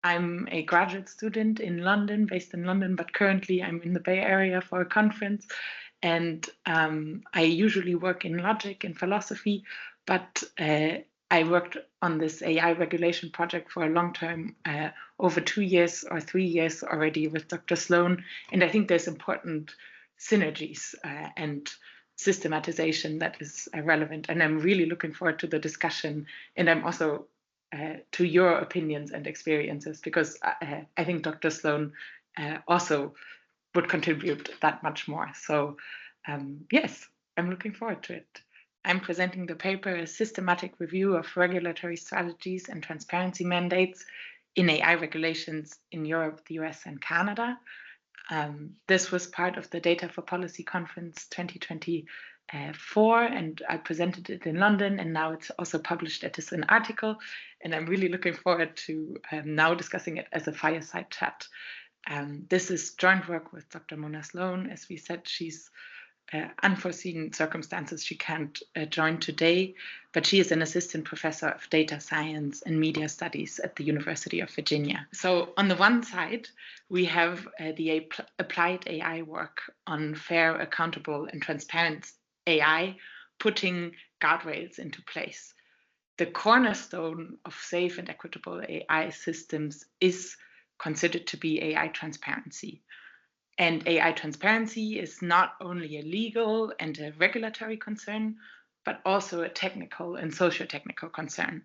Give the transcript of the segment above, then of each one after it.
I'm a graduate student in London, based in London, but currently I'm in the Bay Area for a conference. And I usually work in logic and philosophy, but I worked on this AI regulation project for a long time, over 2 years or 3 years already with Dr. Sloane. And I think there's important synergies and systematization that is relevant. And I'm really looking forward to the discussion. And I'm also to your opinions and experiences, because I think Dr. Sloane also would contribute that much more. So yes, I'm looking forward to it. I'm presenting the paper, A Systematic Review of Regulatory Strategies and Transparency Mandates in AI Regulations in Europe, the US, and Canada. This was part of the Data for Policy Conference 2024, and I presented it in London, and now it's also published as an article, and I'm really looking forward to now discussing it as a fireside chat. This is joint work with Dr. Mona Sloane. As we said, she's unforeseen circumstances, she can't join today, but she is an assistant professor of data science and media studies at the University of Virginia. So on the one side, we have the applied AI work on fair, accountable, and transparent AI, putting guardrails into place. The cornerstone of safe and equitable AI systems is considered to be AI transparency. And AI transparency is not only a legal and a regulatory concern, but also a technical and socio-technical concern.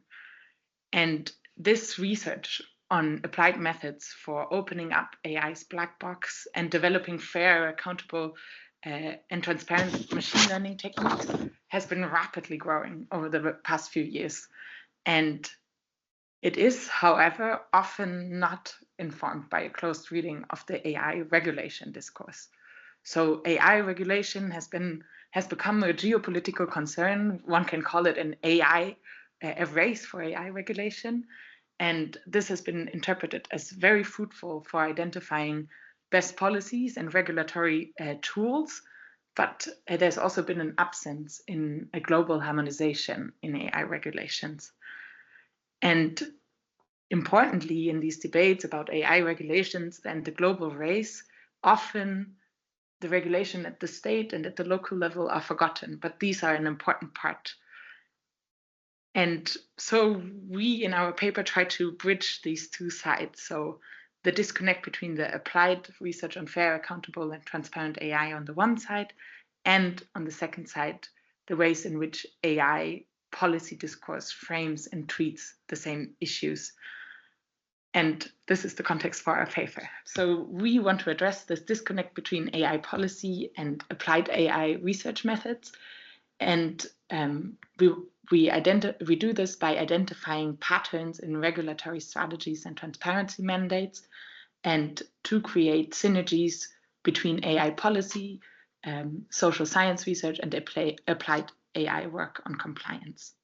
And this research on applied methods for opening up AI's black box and developing fair, accountable, and transparent machine learning techniques has been rapidly growing over the past few years. And it is, however, often not informed by a close reading of the AI regulation discourse. So AI regulation has become a geopolitical concern. One can call it a race for AI regulation. And this has been interpreted as very fruitful for identifying best policies and regulatory tools. But there's also been an absence in a global harmonization in AI regulations. And importantly, in these debates about AI regulations and the global race, often the regulation at the state and at the local level are forgotten, but these are an important part. And so we, in our paper, try to bridge these two sides. So the disconnect between the applied research on fair, accountable, and transparent AI on the one side, and on the second side, the ways in which AI policy discourse frames and treats the same issues. And this is the context for our paper. So we want to address this disconnect between AI policy and applied AI research methods. And we do this by identifying patterns in regulatory strategies and transparency mandates, and to create synergies between AI policy, social science research, and applied AI work on compliance.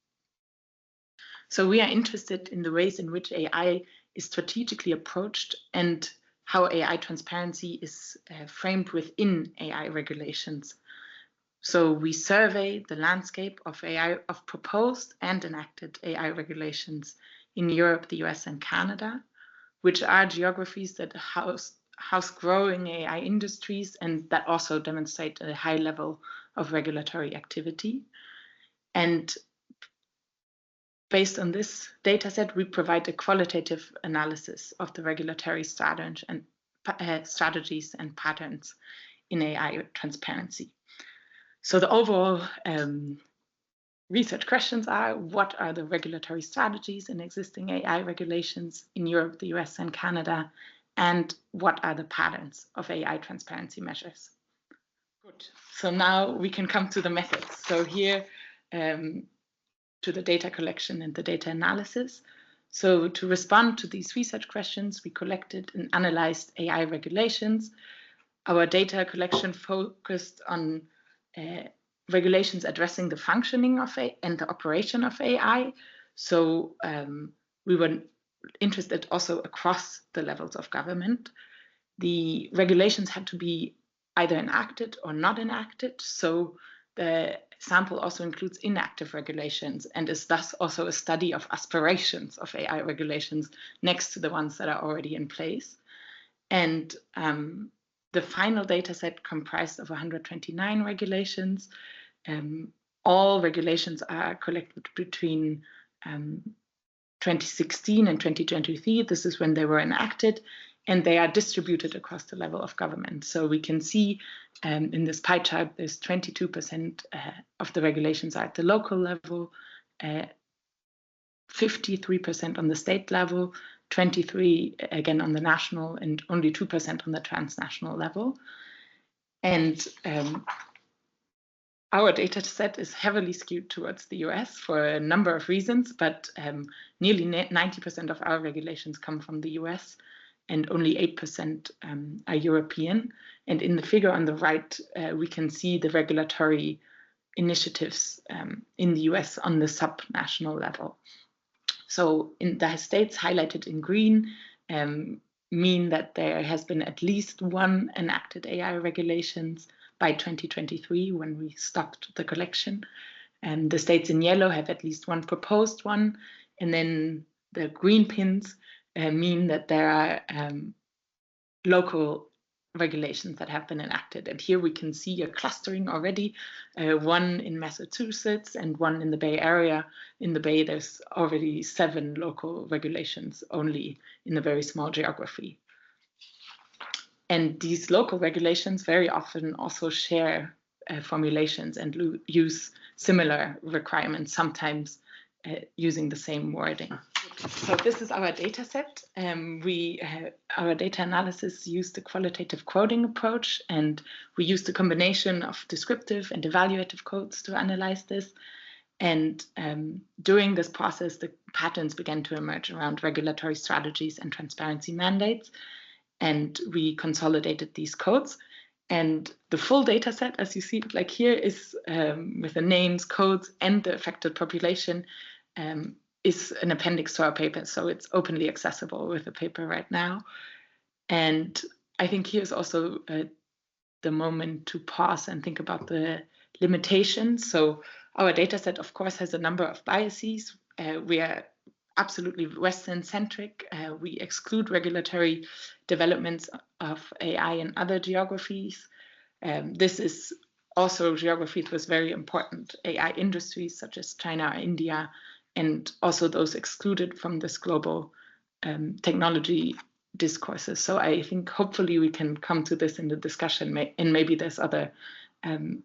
So we are interested in the ways in which AI is strategically approached and how AI transparency is framed within AI regulations. So we survey the landscape of proposed and enacted AI regulations in Europe, the US, and Canada, which are geographies that house growing AI industries and that also demonstrate a high level of regulatory activity. And based on this data set, we provide a qualitative analysis of the regulatory strategies and patterns in AI transparency. So the overall research questions are: what are the regulatory strategies in existing AI regulations in Europe, the US, and Canada? And what are the patterns of AI transparency measures? Good. So now we can come to the methods. So here, to the data collection and the data analysis. So to respond to these research questions, we collected and analyzed AI regulations. Our data collection focused on regulations addressing the functioning of AI and the operation of AI. So we were interested also across the levels of government. The regulations had to be either enacted or not enacted. So the sample also includes inactive regulations and is thus also a study of aspirations of AI regulations next to the ones that are already in place. And the final data set comprised of 129 regulations. All regulations are collected between 2016 and 2023. This is when they were enacted, and they are distributed across the level of government. So we can see in this pie chart, there's 22% of the regulations are at the local level, 53% on the state level, 23% again on the national, and only 2% on the transnational level. And our data set is heavily skewed towards the US for a number of reasons, but nearly 90% of our regulations come from the US, and only 8% are European. And in the figure on the right, we can see the regulatory initiatives in the US on the subnational level. So in the states highlighted in green mean that there has been at least one enacted AI regulations by 2023 when we stopped the collection. And the states in yellow have at least one proposed one. And then the green pins mean that there are local regulations that have been enacted. And here we can see a clustering already, one in Massachusetts and one in the Bay Area. In the Bay, there's already 7 local regulations only in a very small geography. And these local regulations very often also share formulations and use similar requirements, sometimes using the same wording. So this is our data set. Our data analysis used the qualitative quoting approach, and we used a combination of descriptive and evaluative codes to analyze this. And during this process, the patterns began to emerge around regulatory strategies and transparency mandates. And we consolidated these codes. And the full data set, as you see, like here, is with the names, codes, and the affected population, is an appendix to our paper. So it's openly accessible with the paper right now. And I think here's also the moment to pause and think about the limitations. So our data set, of course, has a number of biases. We are absolutely Western-centric. We exclude regulatory developments of AI in other geographies. This is also geographies with very important AI industries, such as China or India, and also those excluded from this global technology discourses. So I think hopefully we can come to this in the discussion, and maybe there's other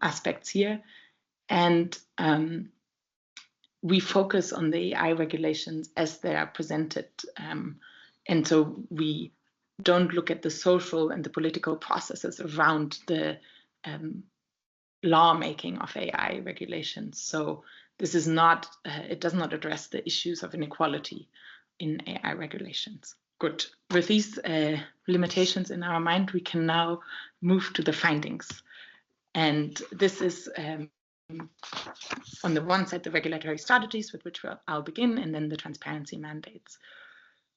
aspects here. And we focus on the AI regulations as they are presented. And so we don't look at the social and the political processes around the lawmaking of AI regulations. So this is not, it does not address the issues of inequality in AI regulations. Good. With these limitations in our mind, we can now move to the findings. And this is on the one side, the regulatory strategies with which I'll begin, and then the transparency mandates.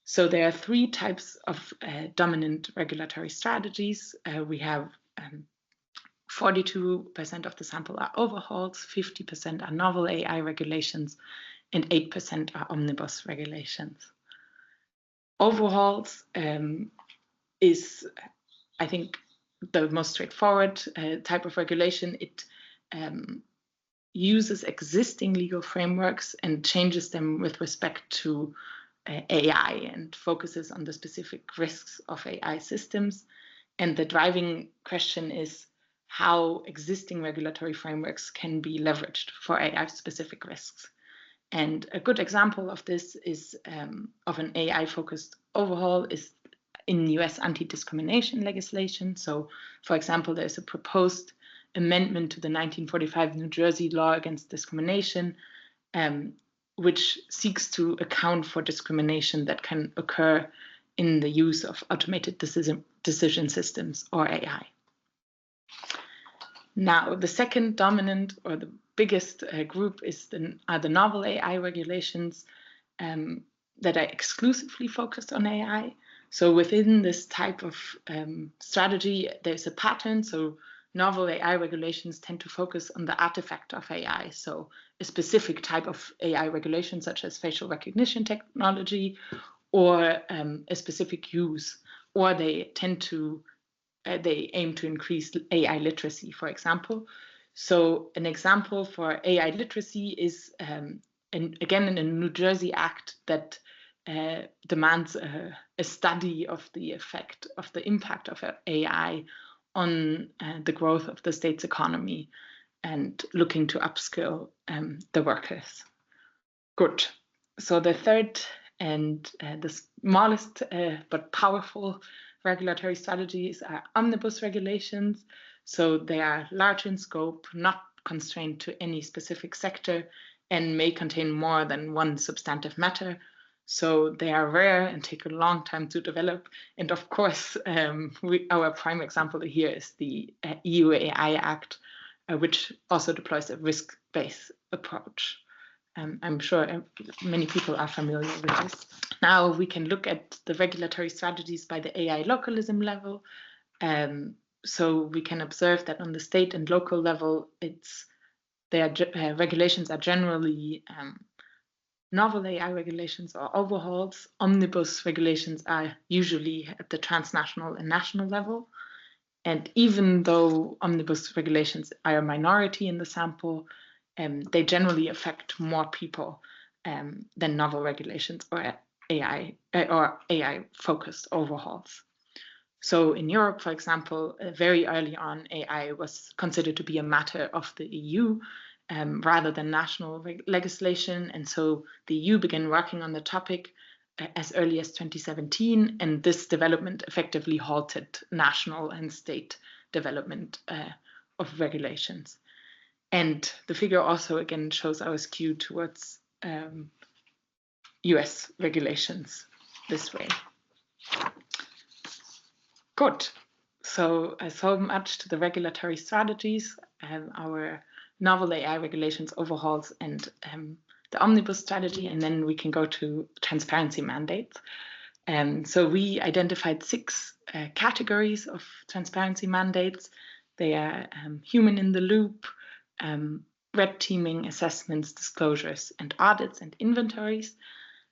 So there are 3 types of dominant regulatory strategies. We have 42% of the sample are overhauls, 50% are novel AI regulations, and 8% are omnibus regulations. Overhauls is, I think, the most straightforward type of regulation. It uses existing legal frameworks and changes them with respect to AI and focuses on the specific risks of AI systems. And the driving question is how existing regulatory frameworks can be leveraged for AI-specific risks. And a good example of this is of an AI-focused overhaul is in US anti-discrimination legislation. So, for example, there's a proposed amendment to the 1945 New Jersey law against discrimination, which seeks to account for discrimination that can occur in the use of automated decision systems or AI. Now, the second dominant or the biggest group are the novel AI regulations that are exclusively focused on AI. So within this type of strategy, there's a pattern. So novel AI regulations tend to focus on the artifact of AI, so a specific type of AI regulation, such as facial recognition technology, or a specific use, or they tend to they aim to increase AI literacy, for example. So an example for AI literacy is, again, in a New Jersey Act that demands a study of the effect of the impact of AI on the growth of the state's economy and looking to upskill the workers. Good. So the third and the smallest but powerful regulatory strategies are omnibus regulations. So they are large in scope, not constrained to any specific sector, and may contain more than one substantive matter. So they are rare and take a long time to develop. And of course, our prime example here is the EU AI Act, which also deploys a risk-based approach. I'm sure many people are familiar with this. Now we can look at the regulatory strategies by the AI localism level. So we can observe that on the state and local level, regulations are generally novel AI regulations or overhauls. Omnibus regulations are usually at the transnational and national level. And even though omnibus regulations are a minority in the sample, they generally affect more people than novel regulations or AI-focused overhauls. So in Europe, for example, very early on, AI was considered to be a matter of the EU rather than national legislation. And so the EU began working on the topic as early as 2017, and this development effectively halted national and state development of regulations. And the figure also, again, shows our skew towards US regulations this way. Good. So much to the regulatory strategies, our novel AI regulations overhauls, and the omnibus strategy, and then we can go to transparency mandates. So we identified 6 categories of transparency mandates. They are human in the loop, red teaming, assessments, disclosures, and audits and inventories.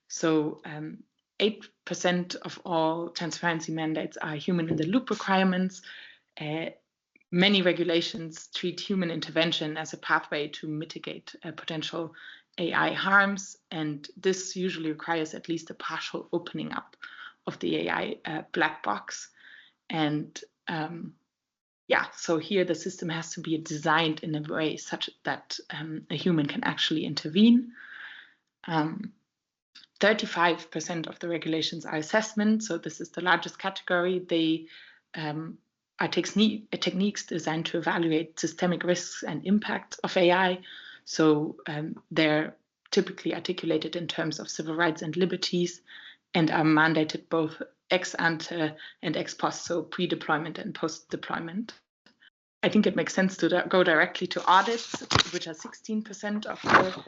So 8% of all transparency mandates are human in the loop requirements. Many regulations treat human intervention as a pathway to mitigate potential AI harms, and this usually requires at least a partial opening up of the AI black box. And so here the system has to be designed in a way such that a human can actually intervene. 35% of the regulations are assessment, so this is the largest category. They are techniques designed to evaluate systemic risks and impacts of AI. So they're typically articulated in terms of civil rights and liberties, and are mandated both ex ante and ex post, so pre-deployment and post-deployment. I think it makes sense to go directly to audits, which are 16% of the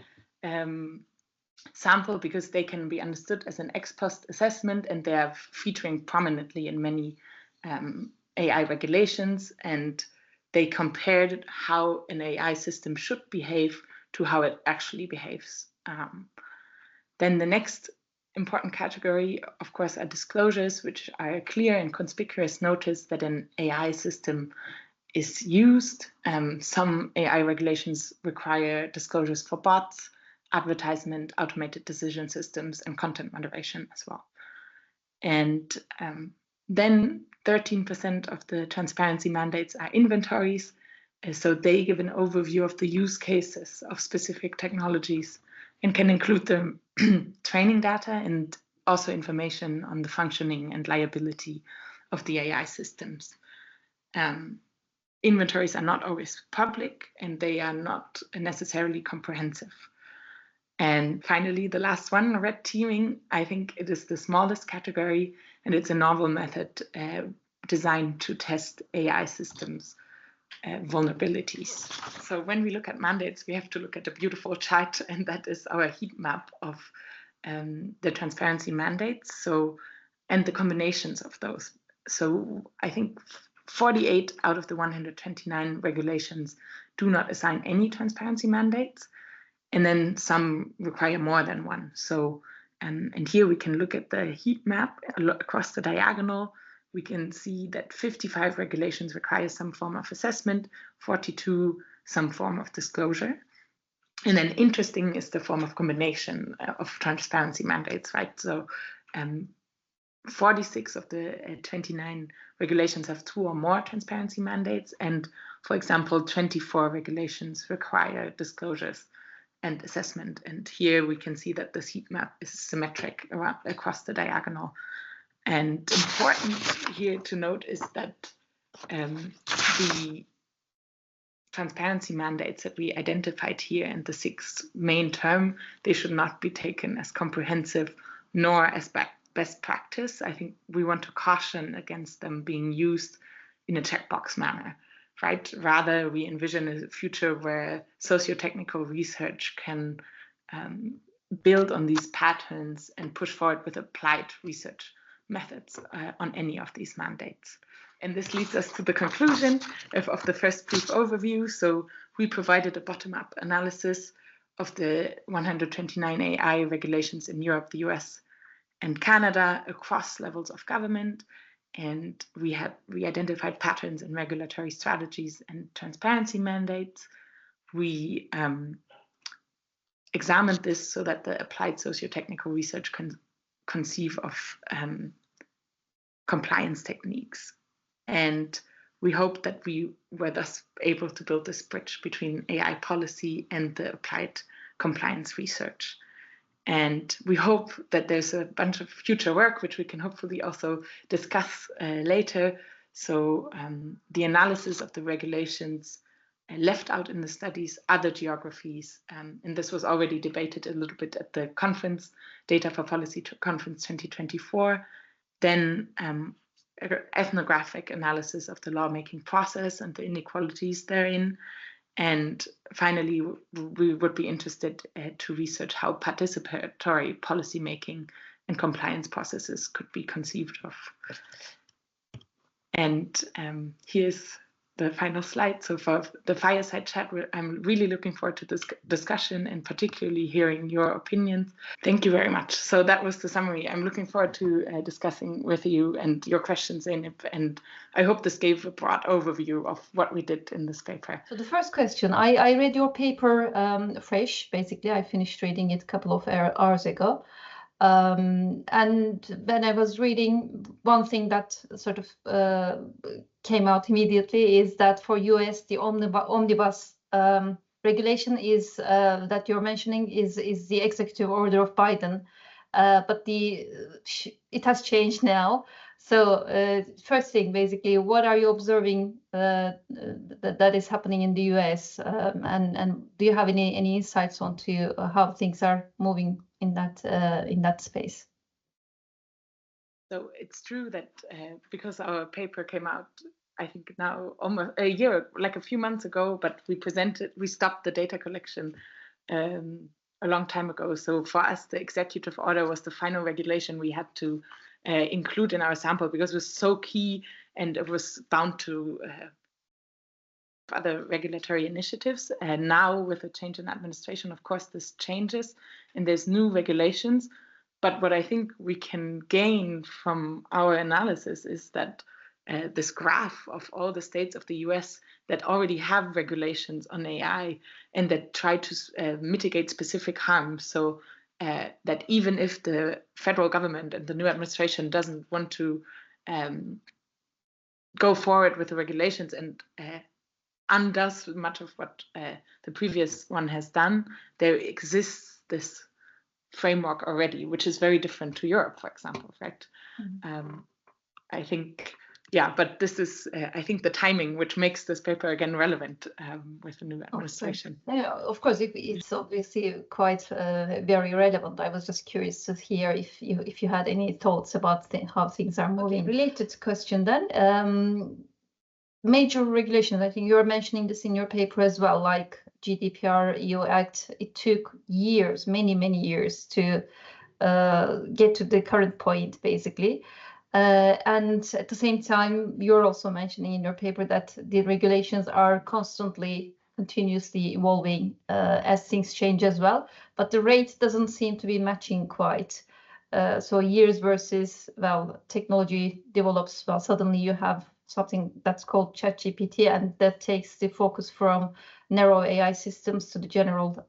sample, because they can be understood as an ex post assessment, and they are featuring prominently in many AI regulations, and they compared how an AI system should behave to how it actually behaves. Then the next important category, of course, are disclosures, which are a clear and conspicuous notice that an AI system is used. Some AI regulations require disclosures for bots, advertisement, automated decision systems, and content moderation as well. And then 13% of the transparency mandates are inventories. So they give an overview of the use cases of specific technologies and can include the training data and also information on the functioning and liability of the AI systems. Inventories are not always public, and they are not necessarily comprehensive. And finally, the last one, red teaming, I think it is the smallest category, and it's a novel method designed to test AI systems vulnerabilities. So when we look at mandates, we have to look at a beautiful chart, and that is our heat map of the transparency mandates, and the combinations of those. So I think 48 out of the 129 regulations do not assign any transparency mandates, and then some require more than one. So, and here we can look at the heat map across the diagonal. We can see that 55 regulations require some form of assessment, 42 some form of disclosure. And then interesting is the form of combination of transparency mandates, right? So 46 of the 29 regulations have 2 or more transparency mandates. And for example, 24 regulations require disclosures and assessment. And here we can see that this heat map is symmetric across the diagonal. And important here to note is that the transparency mandates that we identified here in the 6th main term, they should not be taken as comprehensive nor as best practice. I think we want to caution against them being used in a checkbox manner, right? Rather, we envision a future where socio-technical research can build on these patterns and push forward with applied research methods on any of these mandates. And this leads us to the conclusion of the first brief overview. So we provided a bottom-up analysis of the 129 AI regulations in Europe, the US, and Canada across levels of government. And we identified patterns in regulatory strategies and transparency mandates. We examined this so that the applied socio-technical research can conceive of compliance techniques. And we hope that we were thus able to build this bridge between AI policy and the applied compliance research. And we hope that there's a bunch of future work, which we can hopefully also discuss later. So the analysis of the regulations left out in the studies other geographies. And this was already debated a little bit at the conference, Data for Policy Conference 2024. Then ethnographic analysis of the lawmaking process and the inequalities therein. And finally, we would be interested to research how participatory policymaking and compliance processes could be conceived of. And here's the final slide. So for the fireside chat, I'm really looking forward to this discussion and particularly hearing your opinions. Thank you very much. So that was the summary. I'm looking forward to discussing with you and your questions, Zeynep, and I hope this gave a broad overview of what we did in this paper. So the first question, I read your paper fresh, basically. I finished reading it a couple of hours ago. And when I was reading, one thing that sort of came out immediately is that for US, the Omnibus regulation is that you're mentioning is the executive order of Biden, but it has changed now. So first thing, basically, what are you observing that is happening in the US, and do you have any insights onto how things are moving in that space? So it's true that because our paper came out, I think now almost a year, like a few months ago, but we stopped the data collection a long time ago. So for us, the executive order was the final regulation we had to include in our sample because it was so key and it was bound to other regulatory initiatives. And now with the change in administration, of course, this changes and there's new regulations. But what I think we can gain from our analysis is that this graph of all the states of the US that already have regulations on AI and that try to mitigate specific harm. So that even if the federal government and the new administration doesn't want to go forward with the regulations and undoes much of what the previous one has done, there exists this framework already, which is very different to Europe, for example, right? Mm-hmm. I think, yeah, but this is, I think, the timing which makes this paper again relevant with the new administration. Yeah, of course, it's obviously quite very relevant. I was just curious to hear if you had any thoughts about how things are moving. Okay, related question then. Major regulations, I think you're mentioning this in your paper as well, like GDPR, EU Act. It took years, many years to get to the current point, basically. And at the same time, you're also mentioning in your paper that the regulations are continuously evolving as things change as well, but the rate doesn't seem to be matching quite. So years versus, well, technology develops, well, suddenly you have something that's called ChatGPT, and that takes the focus from narrow AI systems to the general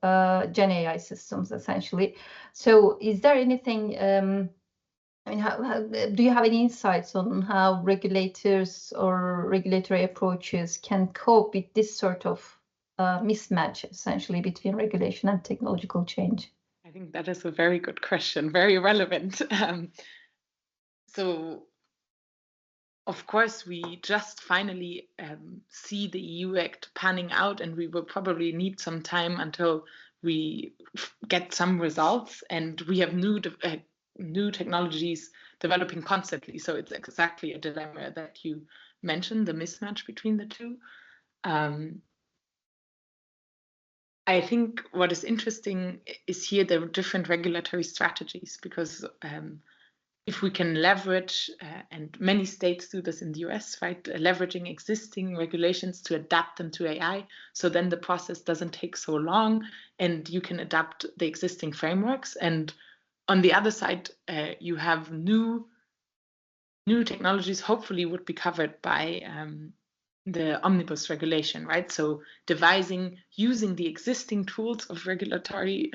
Gen AI systems, essentially. So is there anything, I mean, how do you have any insights on how regulators or regulatory approaches can cope with this sort of mismatch, essentially, between regulation and technological change? I think that is a very good question, very relevant. So, of course, we just finally see the EU Act panning out, and we will probably need some time until we get some results. And we have new technologies developing constantly. So it's exactly a dilemma that you mentioned, the mismatch between the two. I think what is interesting is here the different regulatory strategies, because if we can leverage, and many states do this in the US, right, leveraging existing regulations to adapt them to AI, so then the process doesn't take so long and you can adapt the existing frameworks. And on the other side, you have new technologies hopefully would be covered by the Omnibus regulation, right? So using the existing tools of regulatory,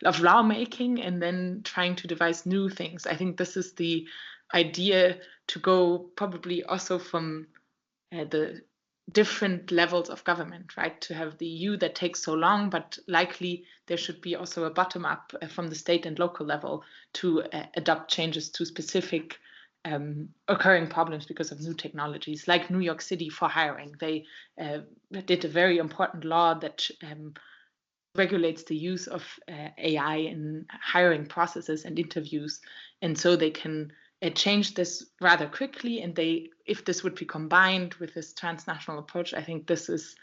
of lawmaking, and then trying to devise new things. I think this is the idea, to go probably also from the different levels of government, right? To have the EU that takes so long, but likely there should be also a bottom up from the state and local level to adopt changes to specific occurring problems because of new technologies, like New York City for hiring. They did a very important law that regulates the use of AI in hiring processes and interviews, and so they can change this rather quickly. And if this would be combined with this transnational approach, I think this is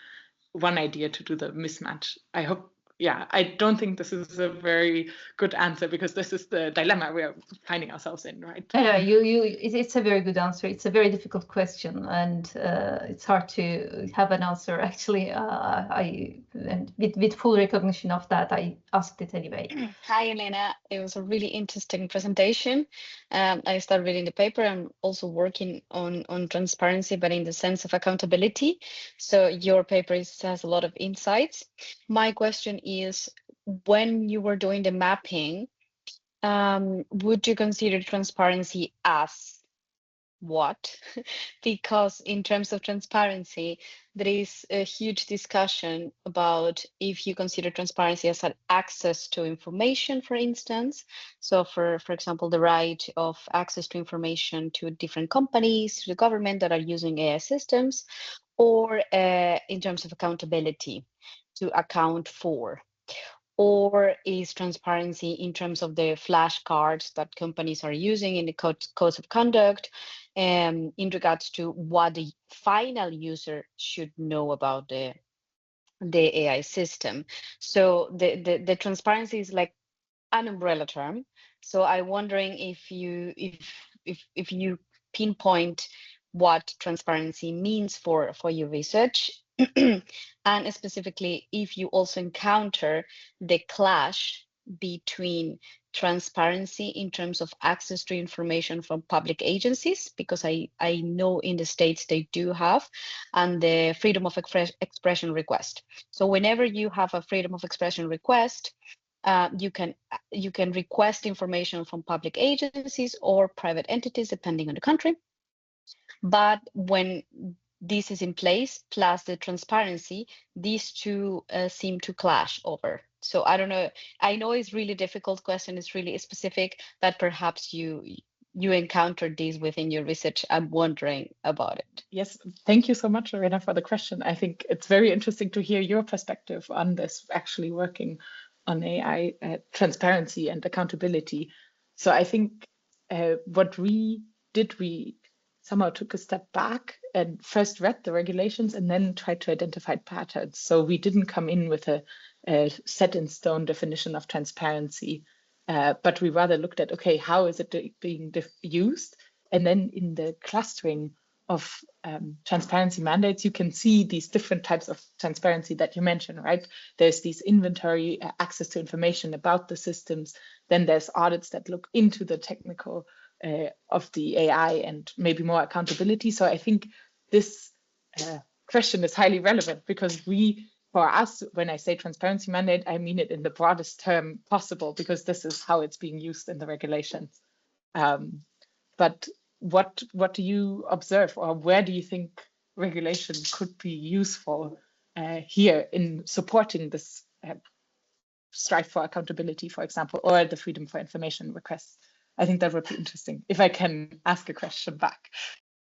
one idea to do the mismatch. I hope. Yeah, I don't think this is a very good answer, because this is the dilemma we are finding ourselves in, right? It's a very good answer. It's a very difficult question, and it's hard to have an answer. Actually, and with full recognition of that, I asked it anyway. Hi, Elena. It was a really interesting presentation. I started reading the paper. I'm also working on transparency, but in the sense of accountability. So your paper has a lot of insights. My question is, when you were doing the mapping, would you consider transparency as what? Because in terms of transparency, there is a huge discussion about if you consider transparency as an access to information, for instance. So for example, the right of access to information to different companies, to the government that are using AI systems, or in terms of accountability, to account for. Or is transparency in terms of the flashcards that companies are using in the codes of conduct, in regards to what the final user should know about the AI system? So the transparency is like an umbrella term. So I'm wondering if you pinpoint what transparency means for your research, and specifically if you also encounter the clash between transparency in terms of access to information from public agencies, because I know in the States they do have, and the freedom of expression request. So whenever you have a freedom of expression request, you can request information from public agencies or private entities, depending on the country. But when this is in place, plus the transparency, these two seem to clash over. So I don't know. I know it's really difficult question. It's really specific, but perhaps you encountered these within your research. I'm wondering about it. Yes, thank you so much, Lorena, for the question. I think it's very interesting to hear your perspective on this, actually working on AI transparency and accountability. So I think what we did, we somehow took a step back and first read the regulations and then tried to identify patterns. So we didn't come in with a set in stone definition of transparency, but we rather looked at, okay, how is it being used? And then in the clustering of transparency mandates, you can see these different types of transparency that you mentioned, right? There's these inventory, access to information about the systems. Then there's audits that look into the technical of the AI and maybe more accountability. So I think this question is highly relevant because for us, when I say transparency mandate, I mean it in the broadest term possible because this is how it's being used in the regulations. But what do you observe, or where do you think regulation could be useful here in supporting this strive for accountability, for example, or the freedom for information requests? I think that would be interesting if I can ask a question back.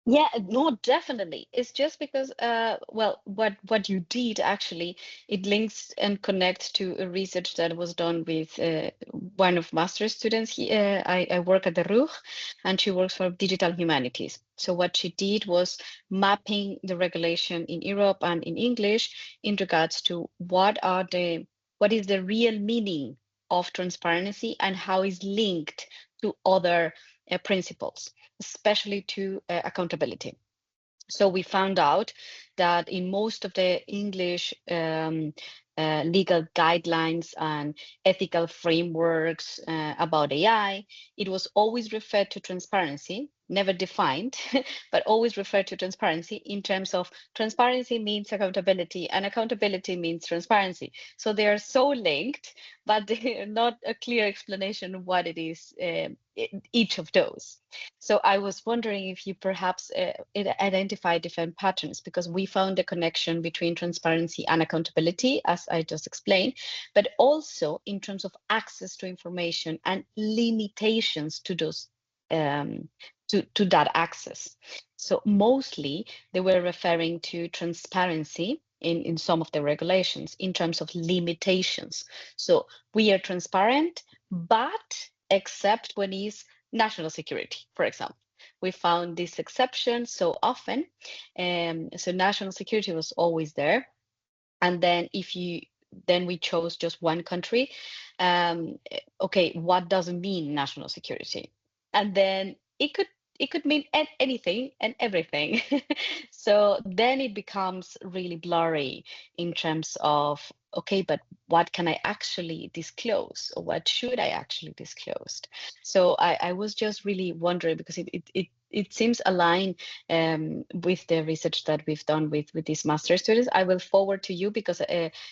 Yeah, no, definitely. It's just because, well, what you did actually, it links and connects to a research that was done with one of master's students. I work at the RUG, and she works for digital humanities. So what she did was mapping the regulation in Europe and in English in regards to what is the real meaning of transparency and how is linked to other principles, especially to accountability. So we found out that in most of the English legal guidelines and ethical frameworks about AI, it was always referred to transparency, never defined, but always referred to transparency in terms of transparency means accountability and accountability means transparency. So they are so linked, but they are not a clear explanation of what it is, each of those. So I was wondering if you perhaps identify different patterns, because we found a connection between transparency and accountability, as I just explained, but also in terms of access to information and limitations to those to that access. So mostly they were referring to transparency in some of the regulations in terms of limitations. So we are transparent, but except when it's national security, for example. We found this exception so often. So national security was always there. And then then we chose just one country. Okay, what does it mean national security? And then it could mean anything and everything. So then it becomes really blurry in terms of, okay, but what can I actually disclose, or what should I actually disclose? So I was just really wondering, because it seems aligned with the research that we've done with these master students. I will forward to you because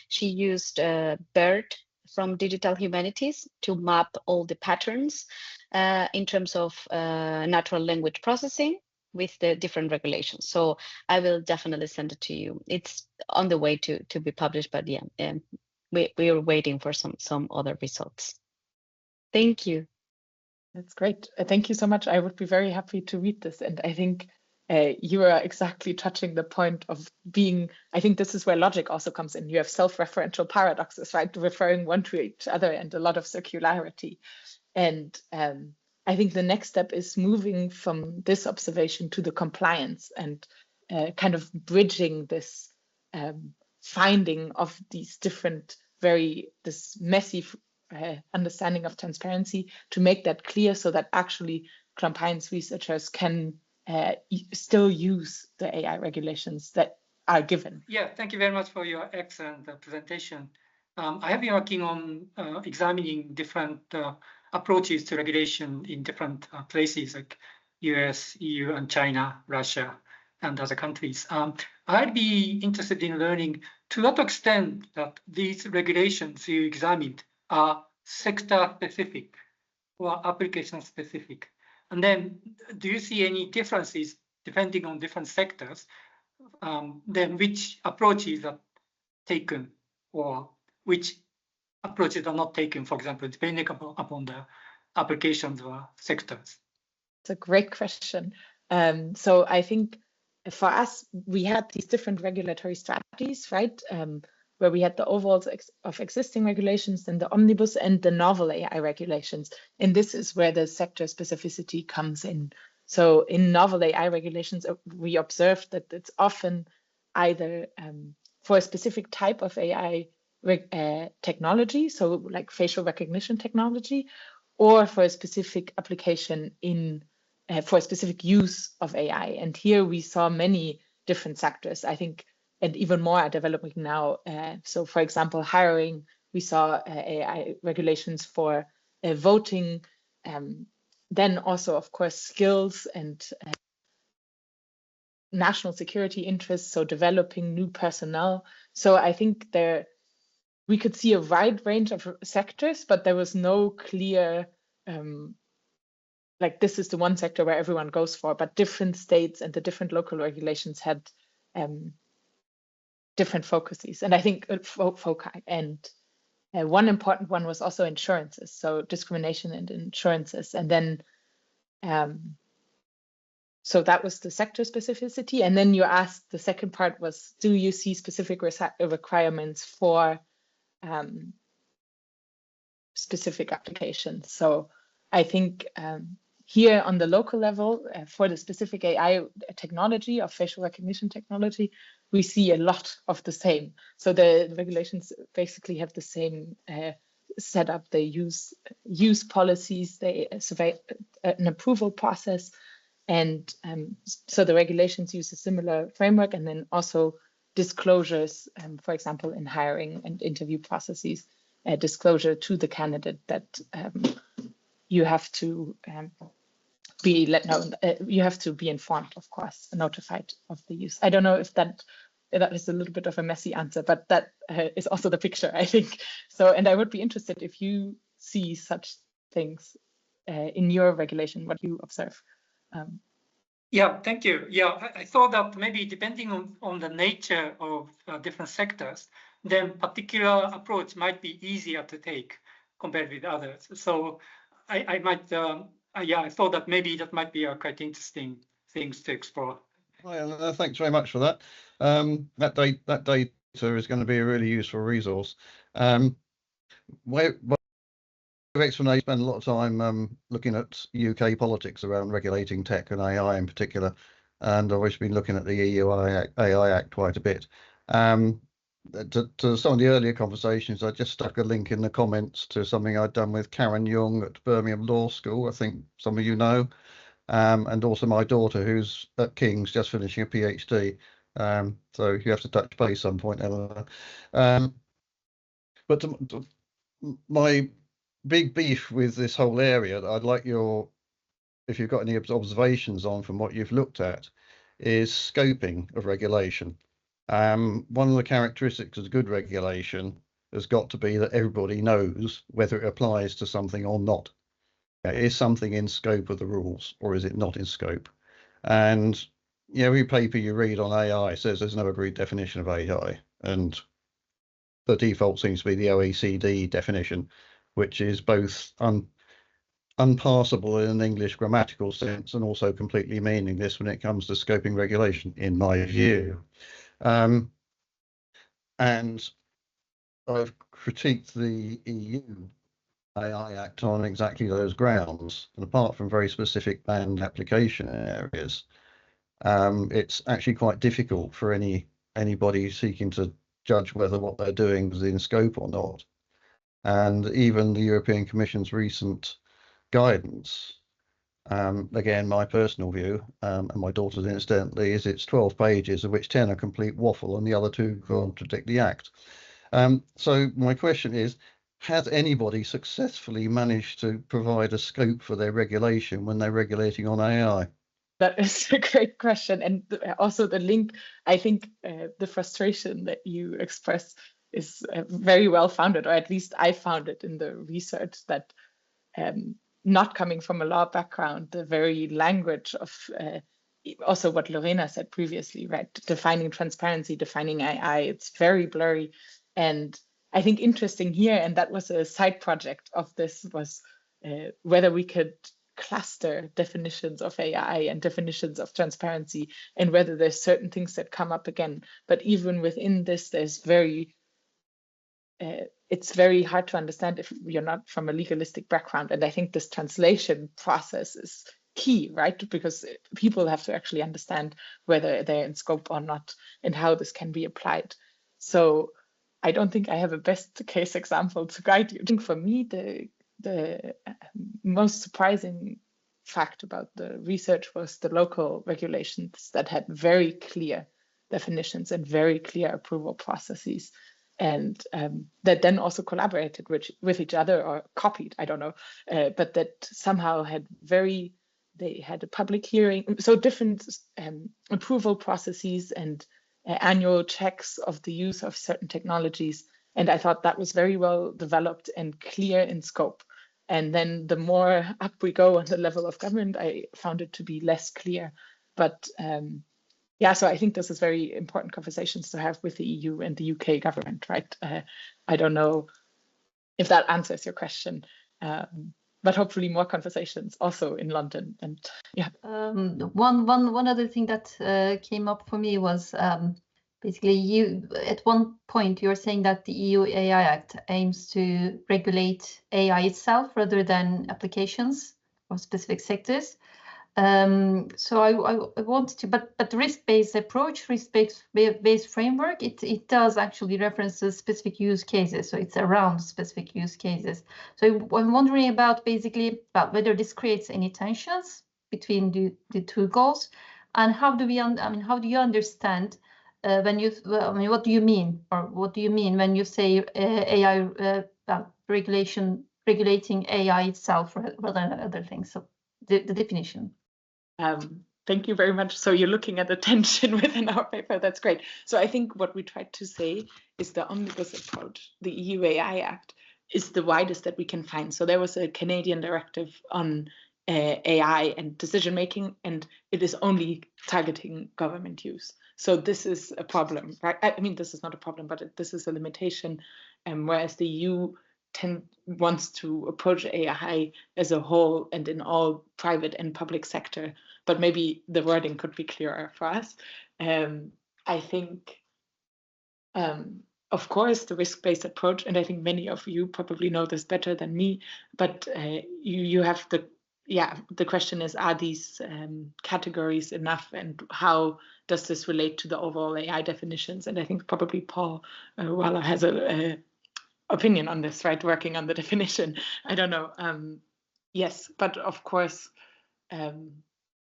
she used BERT from digital humanities to map all the patterns in terms of natural language processing with the different regulations. So I will definitely send it to you. It's on the way to be published, but yeah, we are waiting for some other results. Thank you. That's great. Thank you so much. I would be very happy to read this. And I think you are exactly touching the point of being, I think this is where logic also comes in. You have self-referential paradoxes, right? Referring one to each other and a lot of circularity. And I think the next step is moving from this observation to the compliance and kind of bridging this finding of these different, this messy understanding of transparency to make that clear so that actually compliance researchers can still use the AI regulations that are given. Yeah, thank you very much for your excellent presentation. I have been working on examining different approaches to regulation in different places like US, EU, and China, Russia, and other countries. I'd be interested in learning to what extent that these regulations you examined are sector-specific or application-specific. And then do you see any differences depending on different sectors, then which approaches are taken or which approaches are not taken, for example, depending upon the applications or sectors? It's a great question. So I think for us, we had these different regulatory strategies, right? Where we had the overhauls of existing regulations, then the Omnibus and the novel AI regulations. And this is where the sector specificity comes in. So in novel AI regulations, we observed that it's often either for a specific type of AI technology, so like facial recognition technology, or for a specific application in for a specific use of AI. And here we saw many different sectors, I think, and even more are developing now. So for example, hiring, we saw AI regulations for voting, then also, of course, skills and national security interests, so developing new personnel. So I think we could see a wide range of sectors, but there was no clear, like this is the one sector where everyone goes for, but different states and the different local regulations had different focuses. And I think foci. And one important one was also insurances, so discrimination and insurances. And then, so that was the sector specificity. And then you asked, the second part was, do you see specific requirements for specific applications? So I think here on the local level, for the specific AI technology of facial recognition technology, we see a lot of the same. So the regulations basically have the same setup. They use policies, they survey an approval process. And so the regulations use a similar framework, and then also disclosures, for example, in hiring and interview processes, disclosure to the candidate that you have to be let know. You have to be informed, of course, notified of the use. I don't know if that is a little bit of a messy answer, but that is also the picture, I think. So, and I would be interested if you see such things in your regulation, what you observe. Yeah, thank you. Yeah, I thought that maybe depending on the nature of different sectors, then particular approach might be easier to take compared with others. So I might, yeah, I thought that maybe that might be a quite interesting things to explore. Well, thanks very much for that. That data is going to be a really useful resource. Explanation, spend a lot of time looking at UK politics around regulating tech and AI in particular, and I've always been looking at the EU AI Act quite a bit. To some of the earlier conversations, I just stuck a link in the comments to something I'd done with Karen Young at Birmingham Law School, I think some of you know, and also my daughter who's at King's just finishing a PhD. So you have to touch base some point, Eleanor. But my big beef with this whole area that I'd like if you've got any observations on from what you've looked at, is scoping of regulation. One of the characteristics of good regulation has got to be that everybody knows whether it applies to something or not. Is something in scope of the rules, or is it not in scope? And every paper you read on AI says there's no agreed definition of AI, and the default seems to be the OECD definition, which is both unpassable in an English grammatical sense and also completely meaningless when it comes to scoping regulation, in my view. And I've critiqued the EU AI Act on exactly those grounds, and apart from very specific banned application areas, it's actually quite difficult for anybody seeking to judge whether what they're doing is in scope or not. And even the European Commission's recent guidance, again, my personal view, and my daughter's incidentally, is it's 12 pages, of which 10 are complete waffle and the other 2 contradict the Act. So my question is, has anybody successfully managed to provide a scope for their regulation when they're regulating on AI? That is a great question. And also the link, I think the frustration that you express is very well founded, or at least I found it in the research, that not coming from a law background, the very language of also what Lorena said previously, right? Defining transparency, defining AI, it's very blurry. And I think interesting here, and that was a side project of this, was whether we could cluster definitions of AI and definitions of transparency, and whether there's certain things that come up again. But even within this, there's it's very hard to understand if you're not from a legalistic background. And I think this translation process is key, right? Because people have to actually understand whether they're in scope or not and how this can be applied. So I don't think I have a best case example to guide you. I think for me, the most surprising fact about the research was the local regulations that had very clear definitions and very clear approval processes, and that then also collaborated with each other or copied, I don't know, but that somehow they had a public hearing, so different approval processes and annual checks of the use of certain technologies. And I thought that was very well developed and clear in scope. And then the more up we go on the level of government, I found it to be less clear. But yeah, so I think this is very important conversations to have with the EU and the UK government, right? I don't know if that answers your question, but hopefully more conversations also in London. And yeah. One other thing that came up for me was basically you at one point you're saying that the EU AI Act aims to regulate AI itself rather than applications or specific sectors. So I wanted to, but the risk-based approach, risk-based framework, it does actually references specific use cases. So it's around specific use cases. So I'm wondering about basically about whether this creates any tensions between the two goals, and how do you understand when you, what do you mean, or what do you mean when you say AI regulating AI itself rather than other things? So the definition. Thank you very much. So you're looking at the tension within our paper. That's great. So I think what we tried to say is the Omnibus approach, the EU AI Act, is the widest that we can find. So there was a Canadian directive on AI and decision making, and it is only targeting government use. So this is a problem, right? I mean, this is not a problem, but this is a limitation. Whereas the EU wants to approach AI as a whole and in all private and public sector, but maybe the wording could be clearer for us. I think, of course, the risk-based approach, and I think many of you probably know this better than me, but you have the question is, are these categories enough, and how does this relate to the overall AI definitions? And I think probably Paul Waller has a opinion on this, right? Working on the definition. I don't know. Yes, but of course,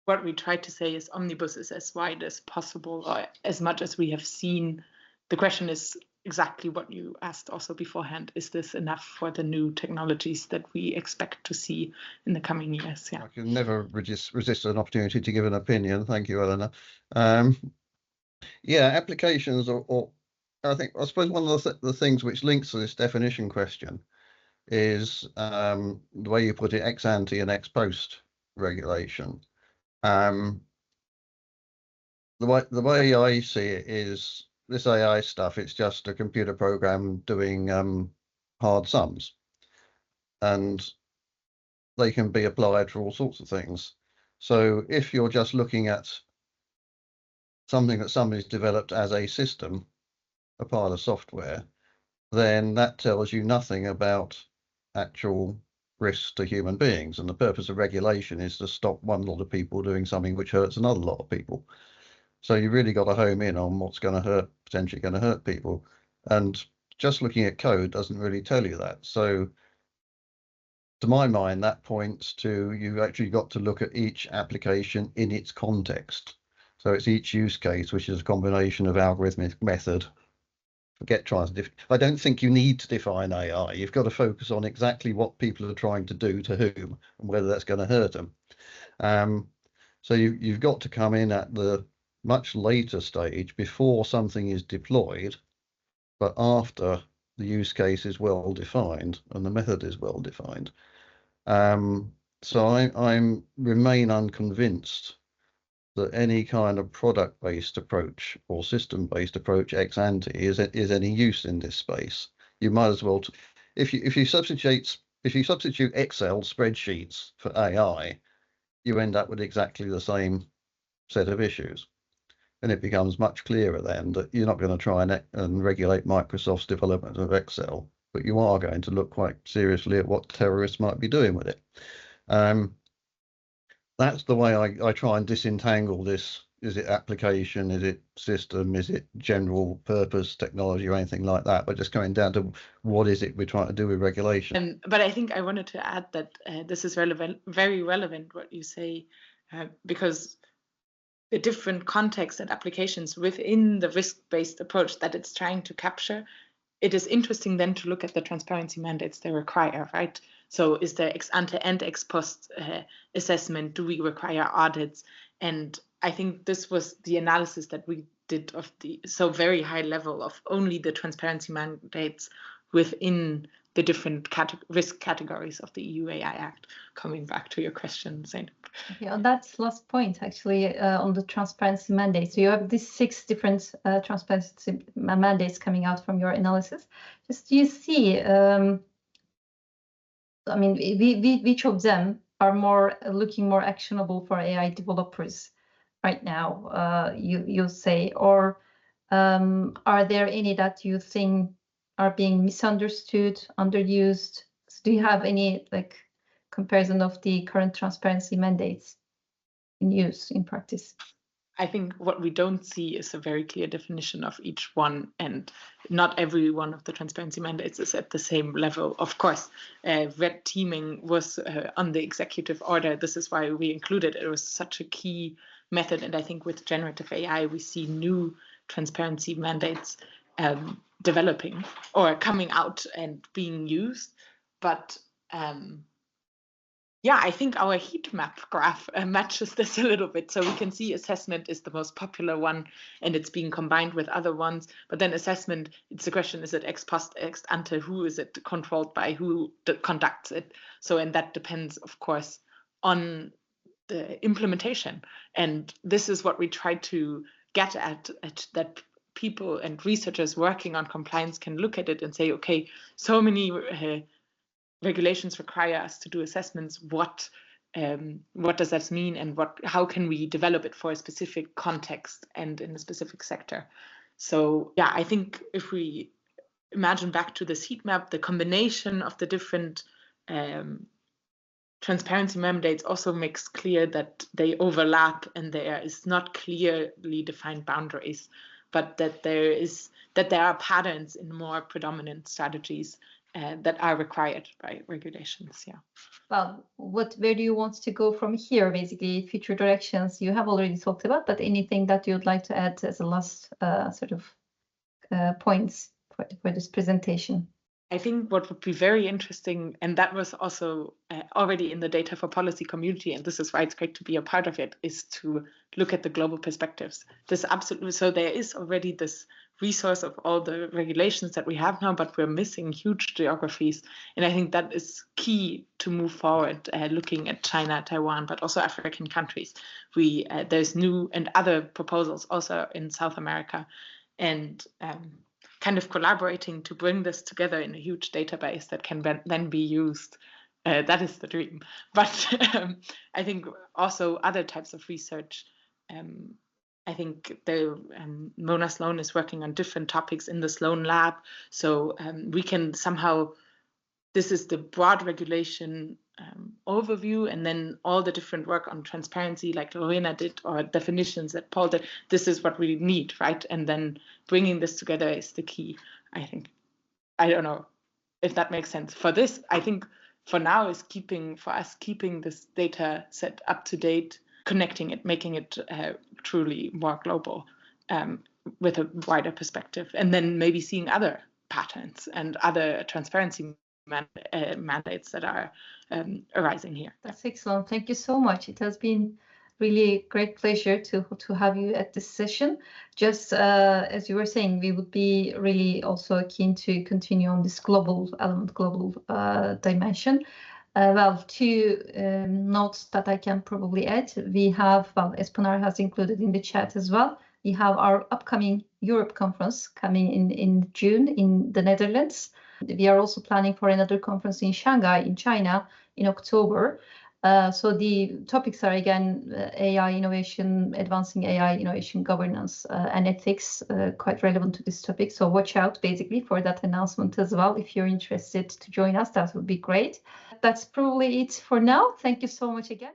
what we try to say is Omnibus is as wide as possible, or as much as we have seen. The question is exactly what you asked also beforehand. Is this enough for the new technologies that we expect to see in the coming years? Yeah. I can never resist an opportunity to give an opinion. Thank you, Elena. Yeah, applications or I suppose one of the things which links to this definition question is the way you put it, ex ante and ex post regulation. The way I see it is this AI stuff, it's just a computer program doing hard sums, and they can be applied for all sorts of things. So if you're just looking at something that somebody's developed as a system, a pile of software, then that tells you nothing about actual risks to human beings. And the purpose of regulation is to stop one lot of people doing something which hurts another lot of people. So you really got to home in on what's going to hurt, potentially going to hurt people. And just looking at code doesn't really tell you that. So to my mind, that points to you actually got to look at each application in its context. So it's each use case, which is a combination of algorithmic method. I don't think you need to define AI. You've got to focus on exactly what people are trying to do to whom and whether that's going to hurt them. So you've got to come in at the much later stage before something is deployed, but after the use case is well defined and the method is well defined. So I remain unconvinced that any kind of product-based approach or system-based approach ex ante is any use in this space. You might as well, if you substitute Excel spreadsheets for AI, you end up with exactly the same set of issues, and it becomes much clearer then that you're not going to try and regulate Microsoft's development of Excel, but you are going to look quite seriously at what terrorists might be doing with it. That's the way I try and disentangle this is it application, is it system, is it general purpose technology or anything like that, but just coming down to what is it we're trying to do with regulation. But I think I wanted to add that this is relevant, very relevant what you say, because the different contexts and applications within the risk-based approach that it's trying to capture, it is interesting then to look at the transparency mandates they require, right? So is there ex ante and ex post assessment? Do we require audits? And I think this was the analysis that we did of the very high level of only the transparency mandates within the different risk categories of the EU AI Act. Coming back to your question, Zeynep. Yeah, that's last point actually on the transparency mandates. So you have these 6 different transparency mandates coming out from your analysis. Just do you see, I mean, which of them are looking more actionable for AI developers right now, you say, or are there any that you think are being misunderstood, underused? So do you have any like comparison of the current transparency mandates in use in practice? I think what we don't see is a very clear definition of each one, and not every one of the transparency mandates is at the same level. Of course, red teaming was on the executive order. This is why we included it. It was such a key method, and I think with generative AI, we see new transparency mandates developing or coming out and being used. But yeah, I think our heat map graph matches this a little bit. So we can see assessment is the most popular one, and it's being combined with other ones. But then assessment, it's the question, is it ex post, ex ante? Who is it controlled by? Who conducts it? So, and that depends, of course, on the implementation. And this is what we try to get at that people and researchers working on compliance can look at it and say, okay, so many regulations require us to do assessments. What does that mean, and how can we develop it for a specific context and in a specific sector? So yeah, I think if we imagine back to this heat map, the combination of the different transparency mandates also makes clear that they overlap and there is not clearly defined boundaries, but that there are patterns in more predominant strategies that are required by regulations. Yeah. Well, where do you want to go from here? Basically, future directions you have already talked about, but anything that you'd like to add as a last sort of points for this presentation? I think what would be very interesting, and that was also already in the data for policy community, and this is why it's great to be a part of it, is to look at the global perspectives. So there is already this resource of all the regulations that we have now, but we're missing huge geographies. And I think that is key to move forward, looking at China, Taiwan, but also African countries. There's new and other proposals also in South America, and kind of collaborating to bring this together in a huge database that can then be used. That is the dream. But I think also other types of research. I think Mona Sloane is working on different topics in the Sloane Lab. So we can somehow, this is the broad regulation overview, and then all the different work on transparency like Lorena did, or definitions that Paul did. This is what we need, right? And then bringing this together is the key, I think. I don't know if that makes sense. For this, I think for now is keeping this data set up to date, connecting it, making it truly more global with a wider perspective, and then maybe seeing other patterns and other transparency mandates that are arising here. That's excellent. Thank you so much. It has been really great pleasure to have you at this session. Just as you were saying, we would be really also keen to continue on this global dimension. Well, 2 notes that I can probably add. We have, well, Espenar has included in the chat as well. We have our upcoming Europe conference coming in June in the Netherlands. We are also planning for another conference in Shanghai in China in October. So the topics are again AI innovation, advancing AI innovation governance and ethics, quite relevant to this topic. So watch out basically for that announcement as well. If you're interested to join us, that would be great. That's probably it for now. Thank you so much again.